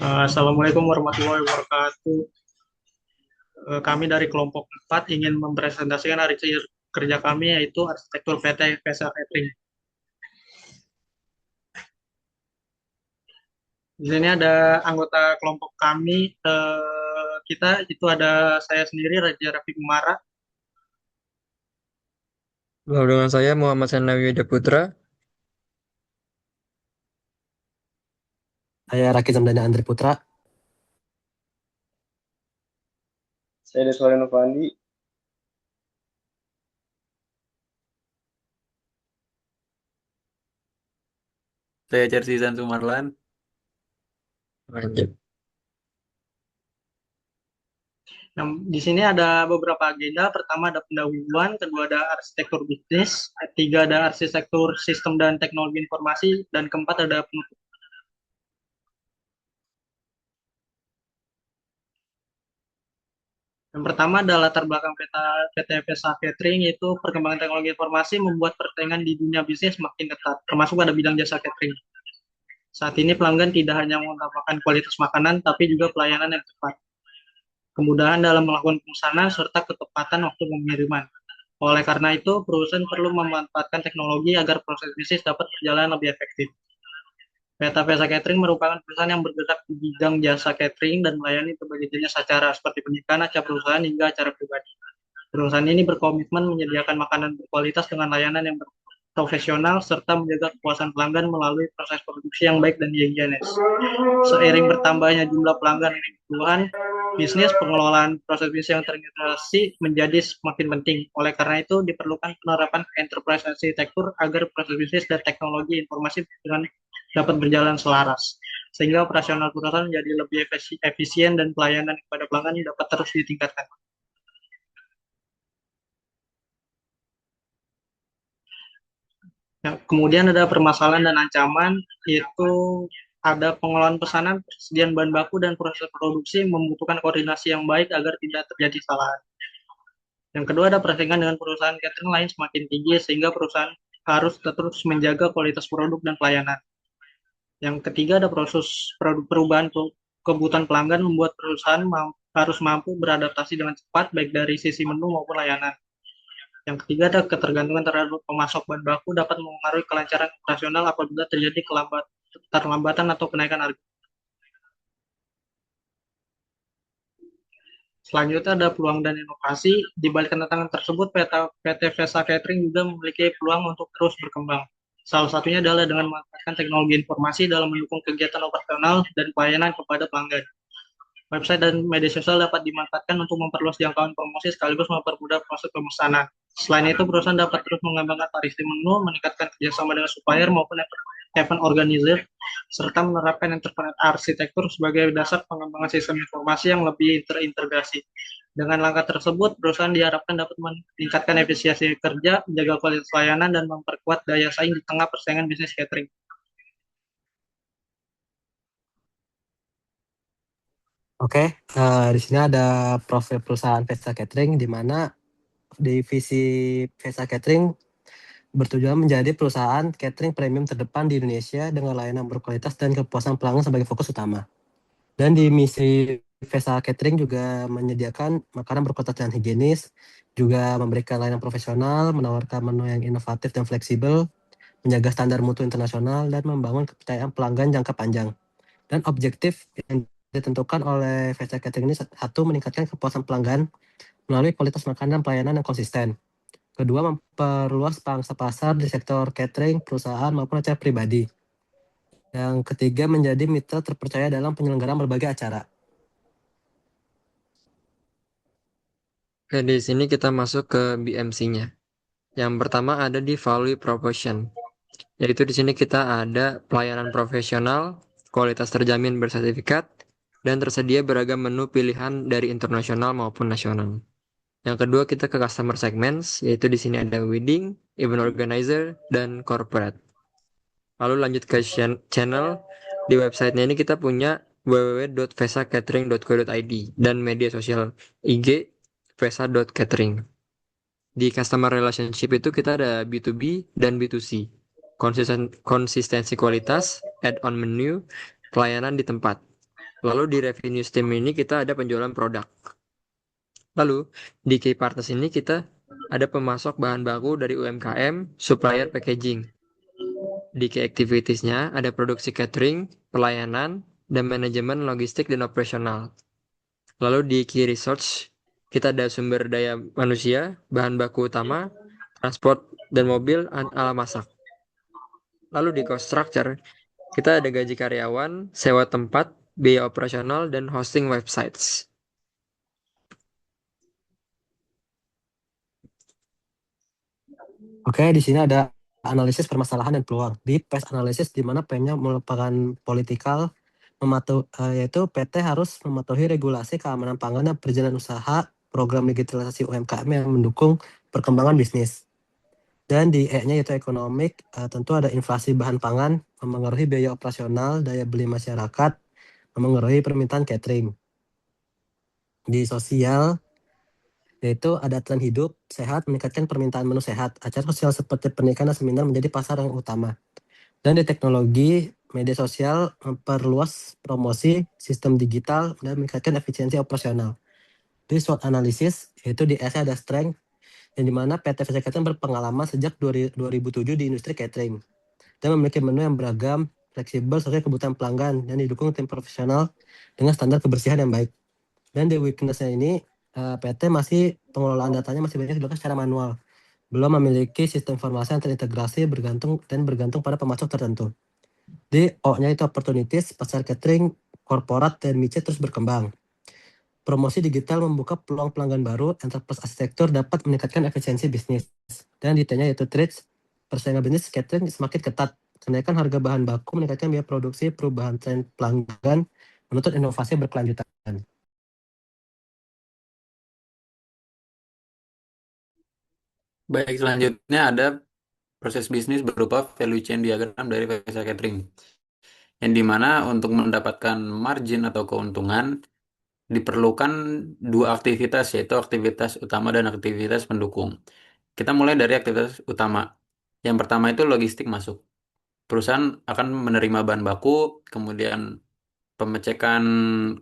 Assalamualaikum warahmatullahi wabarakatuh. Kami dari kelompok 4 ingin mempresentasikan hari kerja kami yaitu arsitektur PT Vesa Catering. Di sini ada anggota kelompok kami. Kita itu ada saya sendiri Raja Raffi Kumara. Halo, dengan saya Muhammad Sanawi Putra. Saya Raki Zamdani Andri Putra. Saya Deswari Novandi. Saya Jersey Sumarlan. Lanjut. Nah, di sini ada beberapa agenda. Pertama ada pendahuluan, kedua ada arsitektur bisnis, ketiga ada arsitektur sistem dan teknologi informasi, dan keempat ada penutup. Yang pertama adalah latar belakang PT Vesa Catering, yaitu perkembangan teknologi informasi membuat persaingan di dunia bisnis makin ketat, termasuk pada bidang jasa catering. Saat ini pelanggan tidak hanya mengutamakan kualitas makanan, tapi juga pelayanan yang cepat, kemudahan dalam melakukan pemesanan, serta ketepatan waktu pengiriman. Oleh karena itu, perusahaan perlu memanfaatkan teknologi agar proses bisnis dapat berjalan lebih efektif. PT Vesa Catering merupakan perusahaan yang bergerak di bidang jasa catering dan melayani berbagai jenis acara seperti pernikahan, acara perusahaan, hingga acara pribadi. Perusahaan ini berkomitmen menyediakan makanan berkualitas dengan layanan yang profesional serta menjaga kepuasan pelanggan melalui proses produksi yang baik dan higienis. Seiring bertambahnya jumlah pelanggan yang kebutuhan, bisnis pengelolaan proses bisnis yang terintegrasi menjadi semakin penting. Oleh karena itu, diperlukan penerapan enterprise architecture agar proses bisnis dan teknologi informasi dengan dapat berjalan selaras, sehingga operasional perusahaan menjadi lebih efisien dan pelayanan kepada pelanggan dapat terus ditingkatkan. Ya, kemudian ada permasalahan dan ancaman, yaitu ada pengelolaan pesanan, persediaan bahan baku, dan proses produksi membutuhkan koordinasi yang baik agar tidak terjadi kesalahan. Yang kedua ada persaingan dengan perusahaan catering lain semakin tinggi, sehingga perusahaan harus terus menjaga kualitas produk dan pelayanan. Yang ketiga ada proses perubahan kebutuhan pelanggan membuat perusahaan harus mampu beradaptasi dengan cepat, baik dari sisi menu maupun layanan. Yang ketiga ada ketergantungan terhadap pemasok bahan baku dapat mempengaruhi kelancaran operasional apabila terjadi keterlambatan atau kenaikan harga. Selanjutnya ada peluang dan inovasi. Di balik tantangan tersebut, PT Vesa Catering juga memiliki peluang untuk terus berkembang. Salah satunya adalah dengan memanfaatkan teknologi informasi dalam mendukung kegiatan operasional dan pelayanan kepada pelanggan. Website dan media sosial dapat dimanfaatkan untuk memperluas jangkauan promosi sekaligus mempermudah proses pemesanan. Selain itu, perusahaan dapat terus mengembangkan variasi menu, meningkatkan kerjasama dengan supplier maupun event organizer, serta menerapkan enterprise arsitektur sebagai dasar pengembangan sistem informasi yang lebih terintegrasi. Dengan langkah tersebut, perusahaan diharapkan dapat meningkatkan efisiensi kerja, menjaga kualitas layanan, dan memperkuat daya saing di tengah persaingan bisnis catering. Oke, di sini ada profil perusahaan Vesa Catering, di mana divisi Vesa Catering bertujuan menjadi perusahaan catering premium terdepan di Indonesia dengan layanan berkualitas dan kepuasan pelanggan sebagai fokus utama. Dan di misi Vesa Catering juga menyediakan makanan berkualitas dan higienis, juga memberikan layanan profesional, menawarkan menu yang inovatif dan fleksibel, menjaga standar mutu internasional, dan membangun kepercayaan pelanggan jangka panjang. Dan objektif yang ditentukan oleh Vesa Catering ini satu, meningkatkan kepuasan pelanggan melalui kualitas makanan dan pelayanan yang konsisten. Kedua, memperluas pangsa pasar di sektor catering, perusahaan maupun acara pribadi. Yang ketiga, menjadi mitra terpercaya dalam penyelenggaraan berbagai acara. Oke, di sini kita masuk ke BMC-nya. Yang pertama ada di value proposition, yaitu di sini kita ada pelayanan profesional, kualitas terjamin bersertifikat, dan tersedia beragam menu pilihan dari internasional maupun nasional. Yang kedua kita ke customer segments, yaitu di sini ada wedding, event organizer, dan corporate. Lalu lanjut ke channel. Di websitenya ini kita punya www.vesacatering.co.id dan media sosial IG vesa.catering. Di customer relationship itu kita ada B2B dan B2C. Konsistensi kualitas, add-on menu, pelayanan di tempat. Lalu di revenue stream ini kita ada penjualan produk. Lalu di key partners ini kita ada pemasok bahan baku dari UMKM, supplier packaging. Di key activitiesnya ada produksi catering, pelayanan, dan manajemen logistik dan operasional. Lalu di key research kita ada sumber daya manusia, bahan baku utama, transport dan mobil, alat masak. Lalu di cost structure kita ada gaji karyawan, sewa tempat, biaya operasional, dan hosting websites. Oke, di sini ada analisis permasalahan dan peluang. Di PES analisis di mana P-nya merupakan politikal, yaitu PT harus mematuhi regulasi keamanan pangan dan perizinan usaha, program digitalisasi UMKM yang mendukung perkembangan bisnis. Dan di E-nya yaitu ekonomik, tentu ada inflasi bahan pangan, memengaruhi biaya operasional, daya beli masyarakat, memengaruhi permintaan catering. Di sosial, yaitu ada tren hidup sehat meningkatkan permintaan menu sehat. Acara sosial seperti pernikahan dan seminar menjadi pasar yang utama. Dan di teknologi, media sosial memperluas promosi, sistem digital, dan meningkatkan efisiensi operasional. Di SWOT analisis, yaitu di S ada strength, yang dimana PT Visa Catering berpengalaman sejak 2007 di industri catering. Dan memiliki menu yang beragam, fleksibel sesuai kebutuhan pelanggan, dan didukung tim profesional dengan standar kebersihan yang baik. Dan di weakness-nya ini, PT masih pengelolaan datanya masih banyak dilakukan secara manual. Belum memiliki sistem informasi yang terintegrasi bergantung pada pemasok tertentu. Di O-nya itu opportunities, pasar catering, korporat, dan niche terus berkembang. Promosi digital membuka peluang pelanggan baru, enterprise arsitektur dapat meningkatkan efisiensi bisnis. Dan di T-nya yaitu trades, persaingan bisnis catering semakin ketat. Kenaikan harga bahan baku meningkatkan biaya produksi, perubahan tren pelanggan, menuntut inovasi berkelanjutan. Baik, selanjutnya ada proses bisnis berupa value chain diagram dari Visa Catering. Yang dimana untuk mendapatkan margin atau keuntungan diperlukan dua aktivitas, yaitu aktivitas utama dan aktivitas pendukung. Kita mulai dari aktivitas utama. Yang pertama itu logistik masuk. Perusahaan akan menerima bahan baku, kemudian pengecekan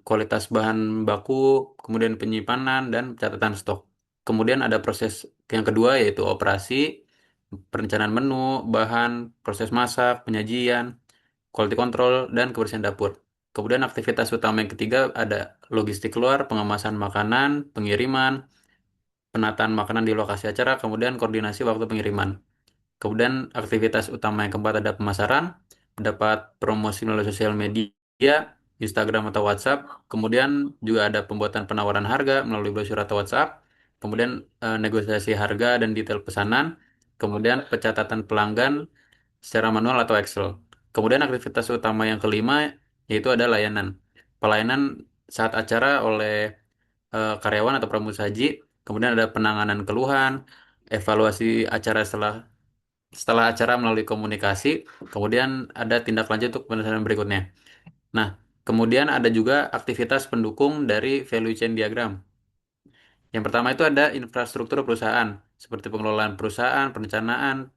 kualitas bahan baku, kemudian penyimpanan dan catatan stok. Kemudian ada proses yang kedua yaitu operasi, perencanaan menu, bahan, proses masak, penyajian, quality control, dan kebersihan dapur. Kemudian aktivitas utama yang ketiga ada logistik keluar, pengemasan makanan, pengiriman, penataan makanan di lokasi acara, kemudian koordinasi waktu pengiriman. Kemudian aktivitas utama yang keempat ada pemasaran, dapat promosi melalui sosial media, Instagram atau WhatsApp. Kemudian juga ada pembuatan penawaran harga melalui brosur atau WhatsApp. Kemudian negosiasi harga dan detail pesanan. Kemudian pencatatan pelanggan secara manual atau Excel. Kemudian aktivitas utama yang kelima yaitu ada layanan. Pelayanan saat acara oleh karyawan atau pramusaji. Kemudian ada penanganan keluhan, evaluasi acara setelah acara melalui komunikasi, kemudian ada tindak lanjut untuk penyelesaian berikutnya. Nah, kemudian ada juga aktivitas pendukung dari value chain diagram. Yang pertama itu ada infrastruktur perusahaan, seperti pengelolaan perusahaan, perencanaan,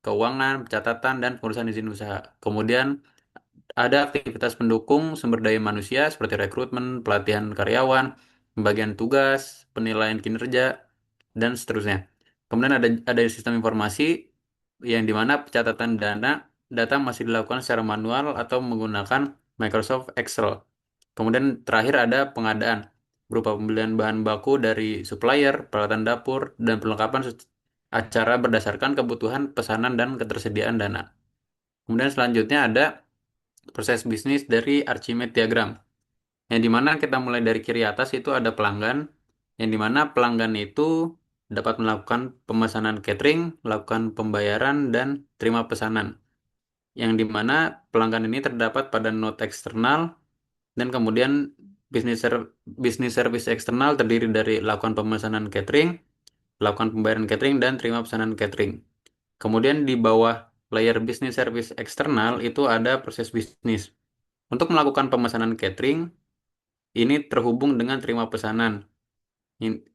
keuangan, pencatatan, dan pengurusan izin usaha. Kemudian ada aktivitas pendukung sumber daya manusia seperti rekrutmen, pelatihan karyawan, pembagian tugas, penilaian kinerja, dan seterusnya. Kemudian ada sistem informasi yang dimana pencatatan data masih dilakukan secara manual atau menggunakan Microsoft Excel. Kemudian terakhir ada pengadaan berupa pembelian bahan baku dari supplier, peralatan dapur, dan perlengkapan acara berdasarkan kebutuhan pesanan dan ketersediaan dana. Kemudian selanjutnya ada proses bisnis dari Archimedes diagram. Yang dimana kita mulai dari kiri atas itu ada pelanggan, yang dimana pelanggan itu dapat melakukan pemesanan catering, melakukan pembayaran, dan terima pesanan. Yang dimana pelanggan ini terdapat pada node eksternal, dan kemudian bisnis service eksternal terdiri dari lakukan pemesanan catering, lakukan pembayaran catering, dan terima pesanan catering. Kemudian di bawah layer bisnis service eksternal itu ada proses bisnis. Untuk melakukan pemesanan catering, ini terhubung dengan terima pesanan.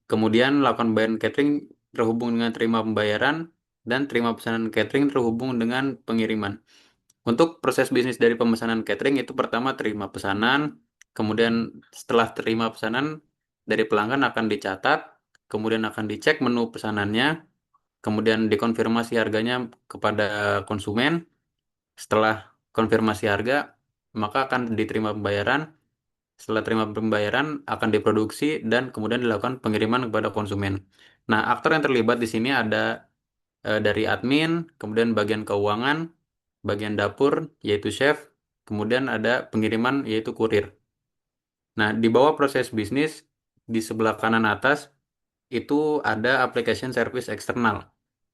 Kemudian melakukan pembayaran catering terhubung dengan terima pembayaran, dan terima pesanan catering terhubung dengan pengiriman. Untuk proses bisnis dari pemesanan catering itu pertama terima pesanan, kemudian setelah terima pesanan dari pelanggan akan dicatat, kemudian akan dicek menu pesanannya, kemudian dikonfirmasi harganya kepada konsumen. Setelah konfirmasi harga, maka akan diterima pembayaran. Setelah terima pembayaran akan diproduksi dan kemudian dilakukan pengiriman kepada konsumen. Nah, aktor yang terlibat di sini ada dari admin, kemudian bagian keuangan, bagian dapur yaitu chef, kemudian ada pengiriman yaitu kurir. Nah, di bawah proses bisnis di sebelah kanan atas itu ada application service eksternal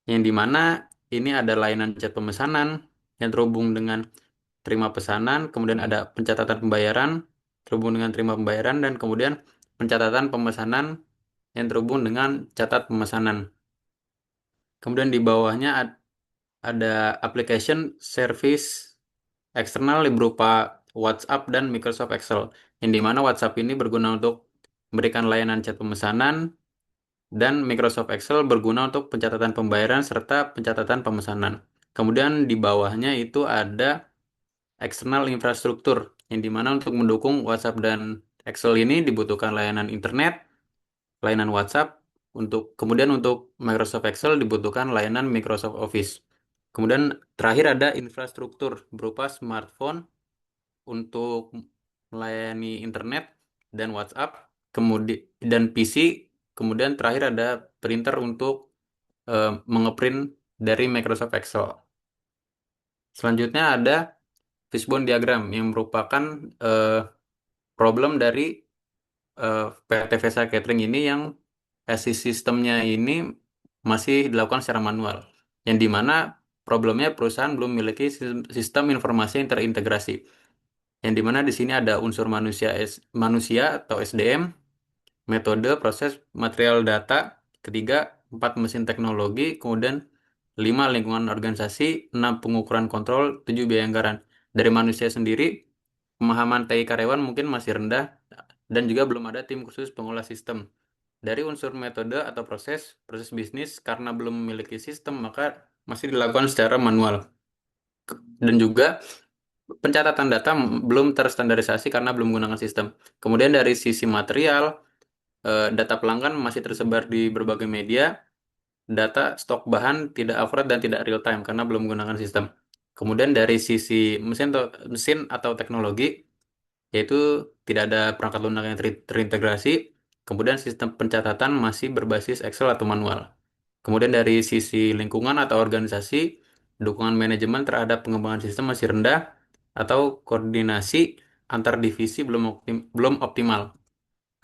yang dimana ini ada layanan chat pemesanan yang terhubung dengan terima pesanan, kemudian ada pencatatan pembayaran terhubung dengan terima pembayaran dan kemudian pencatatan pemesanan yang terhubung dengan catat pemesanan. Kemudian di bawahnya ada application service eksternal yang berupa WhatsApp dan Microsoft Excel, yang dimana WhatsApp ini berguna untuk memberikan layanan chat pemesanan dan Microsoft Excel berguna untuk pencatatan pembayaran serta pencatatan pemesanan. Kemudian di bawahnya itu ada eksternal infrastruktur, yang dimana untuk mendukung WhatsApp dan Excel ini dibutuhkan layanan internet, layanan WhatsApp, kemudian untuk Microsoft Excel dibutuhkan layanan Microsoft Office. Kemudian terakhir ada infrastruktur berupa smartphone untuk melayani internet dan WhatsApp, kemudian dan PC, kemudian terakhir ada printer untuk mengeprint dari Microsoft Excel. Selanjutnya ada fishbone diagram yang merupakan problem dari PT Vesa Catering ini yang sistemnya ini masih dilakukan secara manual, yang dimana problemnya perusahaan belum memiliki sistem informasi yang terintegrasi, yang dimana di sini ada unsur manusia atau SDM, metode, proses, material data, ketiga, 4 mesin teknologi, kemudian 5 lingkungan organisasi, 6 pengukuran kontrol, 7 biaya anggaran. Dari manusia sendiri, pemahaman TI karyawan mungkin masih rendah dan juga belum ada tim khusus pengolah sistem. Dari unsur metode atau proses bisnis karena belum memiliki sistem maka masih dilakukan secara manual. Dan juga pencatatan data belum terstandarisasi karena belum menggunakan sistem. Kemudian dari sisi material, data pelanggan masih tersebar di berbagai media, data stok bahan tidak akurat dan tidak real time karena belum menggunakan sistem. Kemudian dari sisi mesin atau teknologi, yaitu tidak ada perangkat lunak yang terintegrasi, kemudian sistem pencatatan masih berbasis Excel atau manual. Kemudian dari sisi lingkungan atau organisasi, dukungan manajemen terhadap pengembangan sistem masih rendah atau koordinasi antar divisi belum optimal.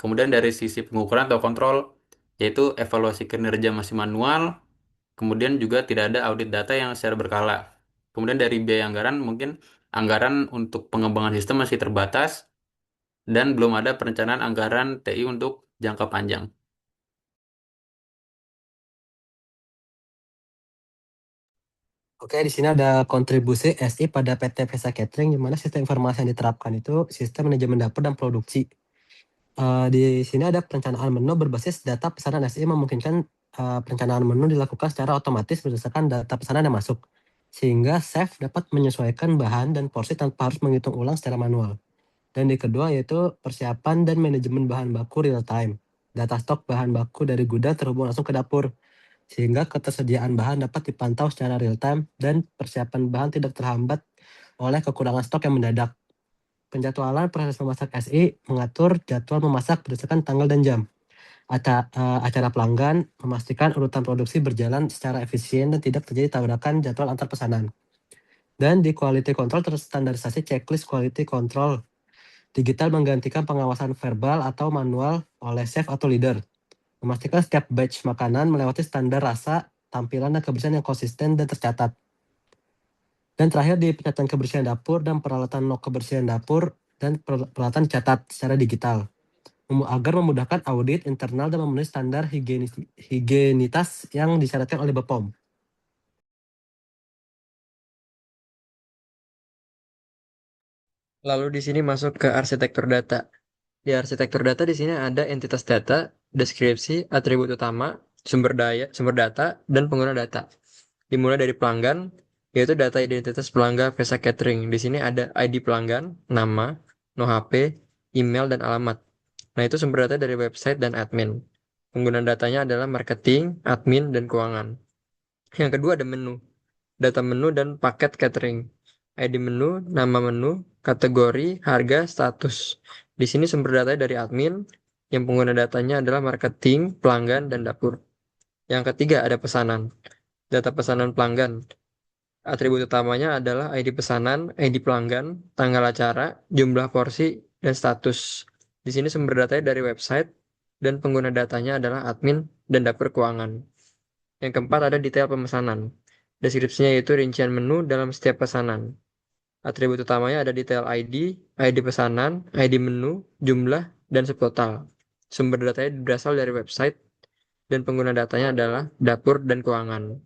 Kemudian dari sisi pengukuran atau kontrol, yaitu evaluasi kinerja masih manual, kemudian juga tidak ada audit data yang secara berkala. Kemudian dari biaya anggaran, mungkin anggaran untuk pengembangan sistem masih terbatas, dan belum ada perencanaan anggaran TI untuk jangka panjang. Oke, di sini ada kontribusi SI pada PT Vesa Catering, di mana sistem informasi yang diterapkan itu sistem manajemen dapur dan produksi. Di sini ada perencanaan menu berbasis data pesanan SI memungkinkan perencanaan menu dilakukan secara otomatis berdasarkan data pesanan yang masuk, sehingga chef dapat menyesuaikan bahan dan porsi tanpa harus menghitung ulang secara manual. Dan di kedua yaitu persiapan dan manajemen bahan baku real time. Data stok bahan baku dari gudang terhubung langsung ke dapur, sehingga ketersediaan bahan dapat dipantau secara real time dan persiapan bahan tidak terhambat oleh kekurangan stok yang mendadak. Penjadwalan proses memasak SI mengatur jadwal memasak berdasarkan tanggal dan jam. Acara pelanggan memastikan urutan produksi berjalan secara efisien dan tidak terjadi tabrakan jadwal antar pesanan. Dan di quality control terstandarisasi checklist quality control digital menggantikan pengawasan verbal atau manual oleh chef atau leader. Memastikan setiap batch makanan melewati standar rasa, tampilan, dan kebersihan yang konsisten dan tercatat. Dan terakhir di pencatatan kebersihan dapur dan peralatan log kebersihan dapur dan peralatan catat secara digital agar memudahkan audit internal dan memenuhi standar higienitas yang disyaratkan oleh BPOM. Lalu di sini masuk ke arsitektur data. Di arsitektur data di sini ada entitas data, deskripsi, atribut utama, sumber data, dan pengguna data. Dimulai dari pelanggan, yaitu data identitas pelanggan Vesa Catering. Di sini ada ID pelanggan, nama, no HP, email, dan alamat. Nah, itu sumber data dari website dan admin. Pengguna datanya adalah marketing, admin, dan keuangan. Yang kedua ada menu, data menu dan paket catering. ID menu, nama menu, kategori, harga, status. Di sini sumber data dari admin, yang pengguna datanya adalah marketing, pelanggan, dan dapur. Yang ketiga ada pesanan, data pesanan pelanggan. Atribut utamanya adalah ID pesanan, ID pelanggan, tanggal acara, jumlah porsi, dan status. Di sini sumber datanya dari website, dan pengguna datanya adalah admin dan dapur keuangan. Yang keempat ada detail pemesanan. Deskripsinya yaitu rincian menu dalam setiap pesanan. Atribut utamanya ada detail ID, ID pesanan, ID menu, jumlah, dan subtotal. Sumber datanya berasal dari website dan pengguna datanya adalah dapur dan keuangan.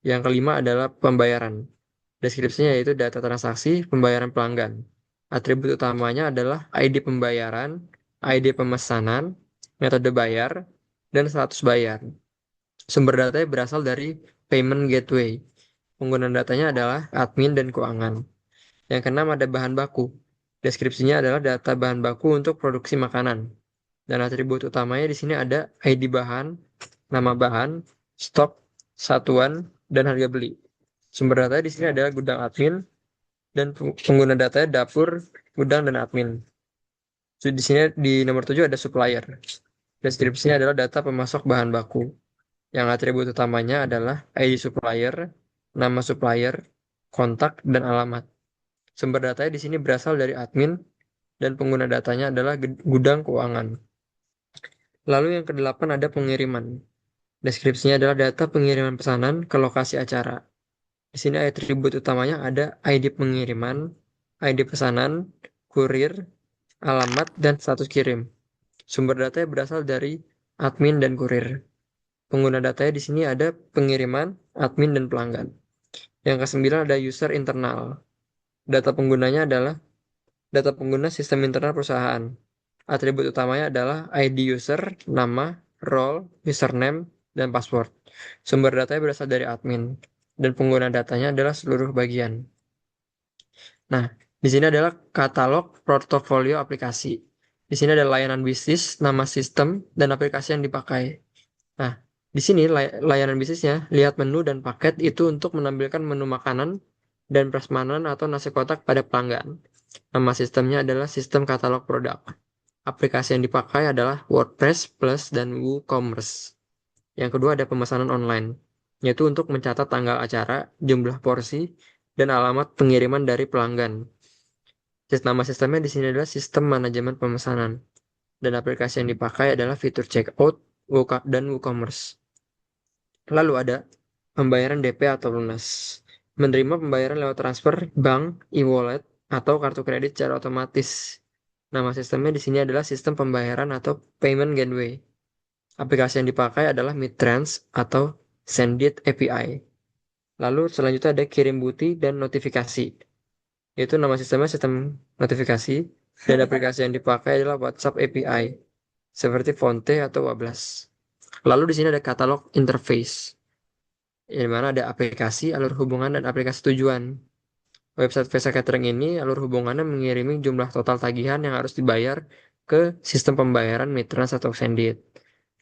Yang kelima adalah pembayaran. Deskripsinya yaitu data transaksi pembayaran pelanggan. Atribut utamanya adalah ID pembayaran, ID pemesanan, metode bayar, dan status bayar. Sumber datanya berasal dari payment gateway. Pengguna datanya adalah admin dan keuangan. Yang keenam ada bahan baku. Deskripsinya adalah data bahan baku untuk produksi makanan. Dan atribut utamanya di sini ada ID bahan, nama bahan, stok, satuan, dan harga beli. Sumber data di sini adalah gudang admin dan pengguna datanya dapur, gudang, dan admin. Di sini di nomor 7 ada supplier. Deskripsinya adalah data pemasok bahan baku. Yang atribut utamanya adalah ID supplier, nama supplier, kontak, dan alamat. Sumber datanya di sini berasal dari admin dan pengguna datanya adalah gudang keuangan. Lalu yang kedelapan ada pengiriman. Deskripsinya adalah data pengiriman pesanan ke lokasi acara. Di sini atribut utamanya ada ID pengiriman, ID pesanan, kurir, alamat, dan status kirim. Sumber datanya berasal dari admin dan kurir. Pengguna datanya di sini ada pengiriman, admin, dan pelanggan. Yang kesembilan ada user internal. Data penggunanya adalah data pengguna sistem internal perusahaan. Atribut utamanya adalah ID user, nama, role, username, dan password. Sumber datanya berasal dari admin, dan pengguna datanya adalah seluruh bagian. Nah, di sini adalah katalog portofolio aplikasi. Di sini ada layanan bisnis, nama sistem, dan aplikasi yang dipakai. Nah, di sini layanan bisnisnya, lihat menu dan paket itu untuk menampilkan menu makanan dan prasmanan atau nasi kotak pada pelanggan. Nama sistemnya adalah sistem katalog produk. Aplikasi yang dipakai adalah WordPress Plus dan WooCommerce. Yang kedua ada pemesanan online, yaitu untuk mencatat tanggal acara, jumlah porsi, dan alamat pengiriman dari pelanggan. Nama sistemnya di sini adalah sistem manajemen pemesanan. Dan aplikasi yang dipakai adalah fitur checkout dan WooCommerce. Lalu ada pembayaran DP atau lunas. Menerima pembayaran lewat transfer, bank, e-wallet, atau kartu kredit secara otomatis. Nama sistemnya di sini adalah sistem pembayaran atau payment gateway. Aplikasi yang dipakai adalah Midtrans atau Sendit API. Lalu selanjutnya ada kirim bukti dan notifikasi. Yaitu nama sistemnya sistem notifikasi dan aplikasi yang dipakai adalah WhatsApp API seperti Fonte atau Wablas. Lalu di sini ada katalog interface, di mana ada aplikasi, alur hubungan, dan aplikasi tujuan. Website Vesa Catering ini alur hubungannya mengirimi jumlah total tagihan yang harus dibayar ke sistem pembayaran Midtrans atau Sendit.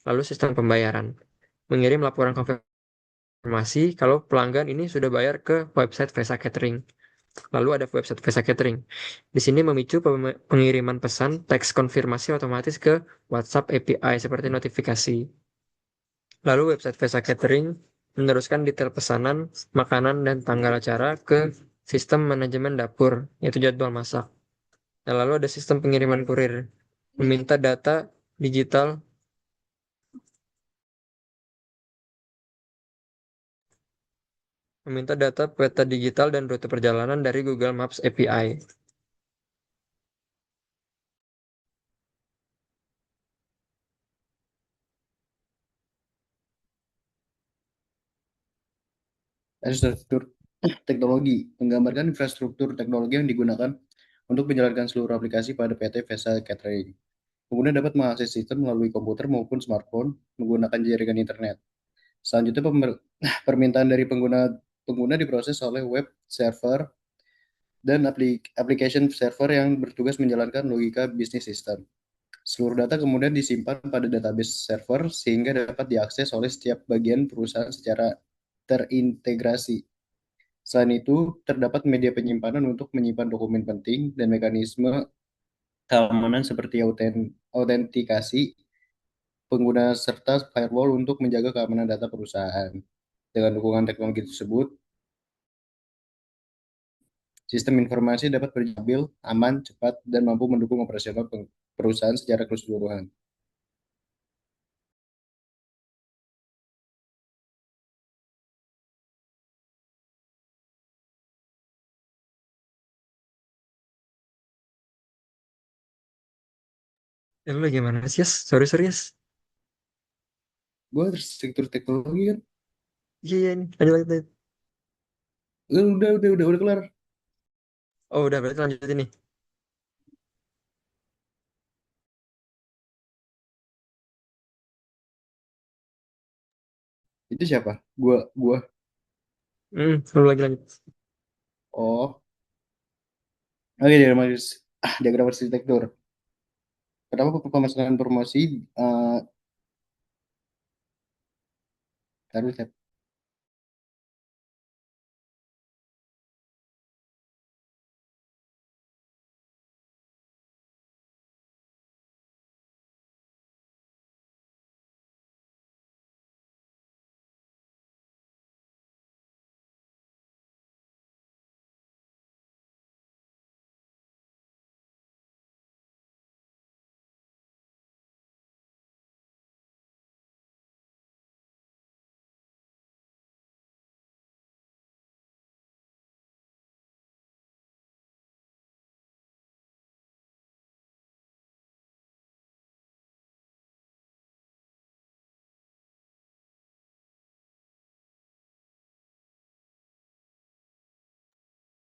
Lalu sistem pembayaran mengirim laporan konfirmasi kalau pelanggan ini sudah bayar ke website Vesa Catering. Lalu ada website Vesa Catering. Di sini memicu pengiriman pesan teks konfirmasi otomatis ke WhatsApp API seperti notifikasi. Lalu website Vesa Catering meneruskan detail pesanan, makanan, dan tanggal acara ke sistem manajemen dapur, yaitu jadwal masak. Nah, lalu ada sistem pengiriman kurir, meminta data digital peta digital dan rute perjalanan dari Google Maps API. Infrastruktur teknologi menggambarkan infrastruktur teknologi yang digunakan untuk menjalankan seluruh aplikasi pada PT Vesa Catering. Pengguna dapat mengakses sistem melalui komputer maupun smartphone menggunakan jaringan internet. Selanjutnya, permintaan dari pengguna diproses oleh web server dan application server yang bertugas menjalankan logika bisnis sistem. Seluruh data kemudian disimpan pada database server sehingga dapat diakses oleh setiap bagian perusahaan secara terintegrasi. Selain itu, terdapat media penyimpanan untuk menyimpan dokumen penting dan mekanisme keamanan seperti autentikasi pengguna serta firewall untuk menjaga keamanan data perusahaan. Dengan dukungan teknologi tersebut, sistem informasi dapat berjabil, aman, cepat, dan mampu mendukung operasional perusahaan secara keseluruhan. Lu gimana sih, Yas? Sorry, sorry, Yas. Gue arsitektur teknologi kan, Iya, iya, ini. Lanjut, lanjut, lanjut. udah kelar. Oh, udah, berarti lanjut ini. Itu siapa? Gua. Lu lagi lanjut. Oh, oke, diagram arsitektur. Kenapa pemasaran promosi? Taruh lihat.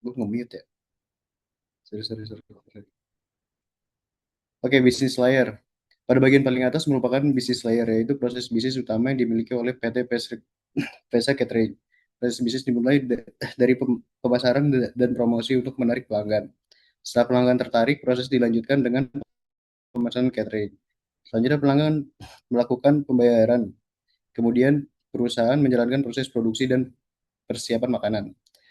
Gue nge-mute ya. Sorry. Oke, bisnis layer. Pada bagian paling atas merupakan bisnis layer, yaitu proses bisnis utama yang dimiliki oleh PT Pesa Catering. Proses bisnis dimulai dari pemasaran dan promosi untuk menarik pelanggan. Setelah pelanggan tertarik, proses dilanjutkan dengan pemesanan catering. Selanjutnya pelanggan melakukan pembayaran. Kemudian perusahaan menjalankan proses produksi dan persiapan makanan.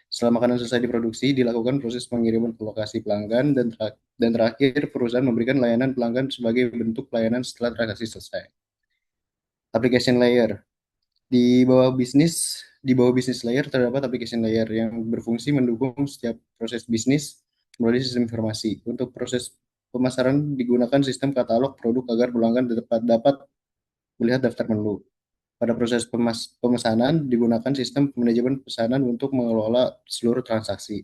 Setelah makanan selesai diproduksi, dilakukan proses pengiriman ke lokasi pelanggan dan terakhir perusahaan memberikan layanan pelanggan sebagai bentuk pelayanan setelah transaksi selesai. Application layer. Di bawah bisnis layer terdapat application layer yang berfungsi mendukung setiap proses bisnis melalui sistem informasi. Untuk proses pemasaran digunakan sistem katalog produk agar pelanggan dapat melihat daftar menu. Pada proses pemesanan digunakan sistem manajemen pesanan untuk mengelola seluruh transaksi.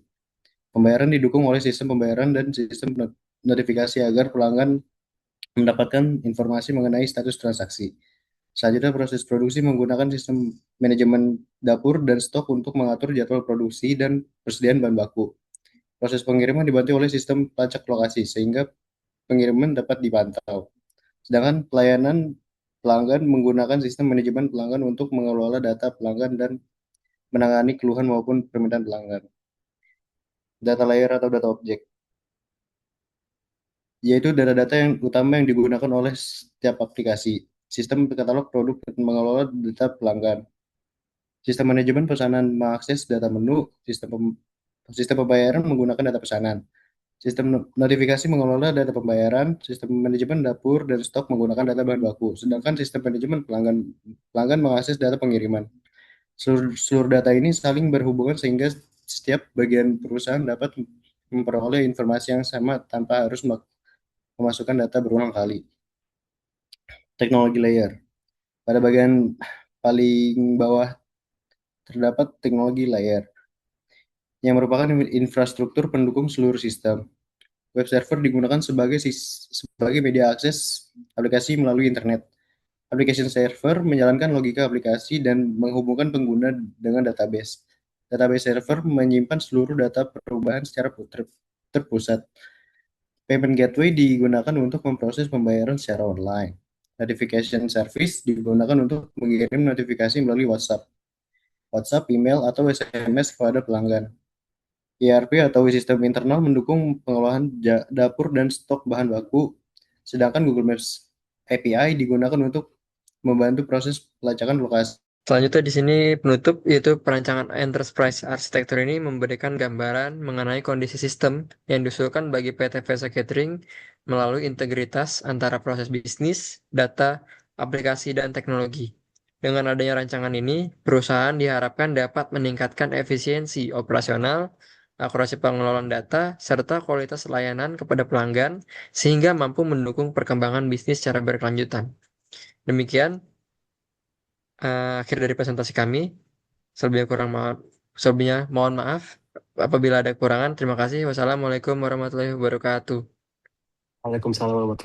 Pembayaran didukung oleh sistem pembayaran dan sistem notifikasi agar pelanggan mendapatkan informasi mengenai status transaksi. Selanjutnya proses produksi menggunakan sistem manajemen dapur dan stok untuk mengatur jadwal produksi dan persediaan bahan baku. Proses pengiriman dibantu oleh sistem pelacak lokasi sehingga pengiriman dapat dipantau. Sedangkan pelayanan pelanggan menggunakan sistem manajemen pelanggan untuk mengelola data pelanggan dan menangani keluhan maupun permintaan pelanggan. Data layer atau data objek, yaitu data-data yang utama yang digunakan oleh setiap aplikasi. Sistem katalog produk dan mengelola data pelanggan. Sistem manajemen pesanan mengakses data menu, sistem pembayaran menggunakan data pesanan. Sistem notifikasi mengelola data pembayaran, sistem manajemen dapur dan stok menggunakan data bahan baku. Sedangkan sistem manajemen pelanggan mengakses data pengiriman. Seluruh data ini saling berhubungan sehingga setiap bagian perusahaan dapat memperoleh informasi yang sama tanpa harus memasukkan data berulang kali. Teknologi layer. Pada bagian paling bawah terdapat teknologi layer yang merupakan infrastruktur pendukung seluruh sistem. Web server digunakan sebagai media akses aplikasi melalui internet. Application server menjalankan logika aplikasi dan menghubungkan pengguna dengan database. Database server menyimpan seluruh data perubahan secara terpusat. Payment gateway digunakan untuk memproses pembayaran secara online. Notification service digunakan untuk mengirim notifikasi melalui WhatsApp, email, atau SMS kepada pelanggan. ERP atau sistem internal mendukung pengolahan dapur dan stok bahan baku, sedangkan Google Maps API digunakan untuk membantu proses pelacakan lokasi. Selanjutnya di sini penutup yaitu perancangan enterprise architecture ini memberikan gambaran mengenai kondisi sistem yang diusulkan bagi PT Vesa Catering melalui integritas antara proses bisnis, data, aplikasi, dan teknologi. Dengan adanya rancangan ini, perusahaan diharapkan dapat meningkatkan efisiensi operasional, akurasi pengelolaan data, serta kualitas layanan kepada pelanggan sehingga mampu mendukung perkembangan bisnis secara berkelanjutan. Demikian akhir dari presentasi kami. Selebihnya mohon maaf apabila ada kekurangan. Terima kasih. Wassalamualaikum warahmatullahi wabarakatuh. Waalaikumsalam warahmatullahi